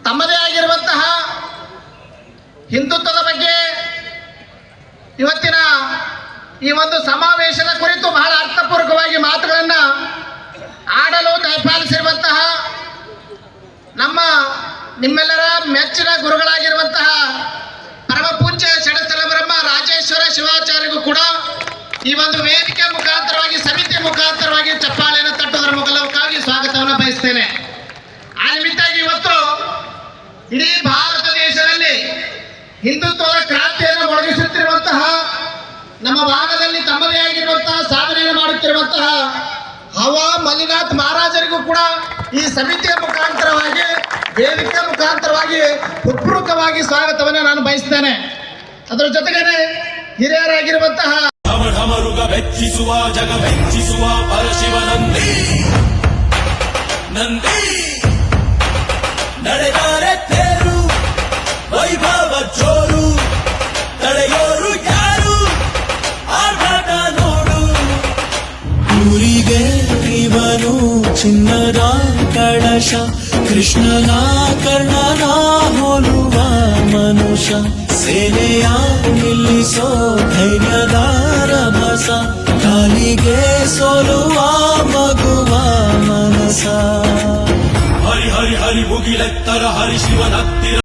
ತಮ್ಮದೇ ಆಗಿರುವಂತಹ ಹಿಂದುತ್ವದ ಬಗ್ಗೆ ಇವತ್ತಿನ ಈ ಒಂದು ಸಮಾವೇಶದ ಕುರಿತು ಬಹಳ ಅರ್ಥಪೂರ್ವಕವಾಗಿ ಮಾತುಗಳನ್ನು ಆಡಲು ದಯಪಾಲಿಸಿರುವಂತಹ ನಿಮ್ಮೆಲ್ಲರ ಮೆಚ್ಚಿನ ಗುರುಗಳಾಗಿರುವಂತಹ ಪರಮ ಪೂಜ್ಯ ಷಡಸ್ಥಲ ಬ್ರಹ್ಮ ರಾಜೇಶ್ವರ ಶಿವಾಚಾರ್ಯಗೂ ಕೂಡ ಈ ಒಂದು ವೇದಿಕೆ ಮುಖಾಂತರವಾಗಿ ಸಮಿತಿ ಮುಖಾಂತರವಾಗಿ ಚಪ್ಪಾಳೆಯನ್ನು ತಟ್ಟುವುದರ ಮೂಲಕವಾಗಿ ಸ್ವಾಗತವನ್ನು ಬಯಸ್ತೇನೆ. ಆ ನಿಮಿತ್ತಾಗಿ ಇವತ್ತು ಇಡೀ ಭಾರತ ದೇಶದಲ್ಲಿ ಹಿಂದುತ್ವದ ಕ್ರಾಂತಿಯನ್ನು ಮೊಳಗಿಸುತ್ತಿರುವಂತಹ ನಮ್ಮ ಭಾಗದಲ್ಲಿ ತಮ್ಮದೇ ಆಗಿರುವಂತಹ ಸಾಧನೆಯನ್ನು ಮಾಡುತ್ತಿರುವಂತಹ ಹವಾ ಮಲ್ಲಿನಾಥ್ ಮಹಾರಾಜರಿಗೂ ಕೂಡ ಈ ಸಮಿತಿಯ ಮುಖಾಂತರವಾಗಿ ವೇದಿಕೆ ಮುಖಾಂತರವಾಗಿ ಹೃತ್ಪೂರ್ವಕವಾಗಿ ಸ್ವಾಗತವನ್ನು ನಾನು ಬಯಸ್ತೇನೆ. ಅದರ ಜೊತೆಗೇನೆ ಹಿರಿಯರಾಗಿರುವಂತಹ ಮೆಚ್ಚಿಸುವ ಜಗ ಮೆಚ್ಚಿಸುವ ಪರಶಿವ ನಂದಿ ನಡೆದಾರೆ ತೇರು ವೈಭವ ಜೋರು ತಡೆಯೋರು ಯಾರು ಆರ್ಭಟ ನೋಡು. ಊರಿಗೆ ಇವನು ಚಿನ್ನದ ಕಳಶ ಕೃಷ್ಣನ ಕರ್ಣನ ಹೋಲುವ ಮನುಷ್ಯ ಸೇನೆಯ ನಿಲ್ಲಿಸೋ ಧೈರ್ಯದ ರಭಸ ಕಾಲಿಗೆ ಸೋಲುವ ಮಗುವ ಮನಸ. ಹರಿ ಹರಿ ಹರಿ ಮುಗಿಲೆತ್ತರ ಹರಿ ಶಿವನತ್ತಿರ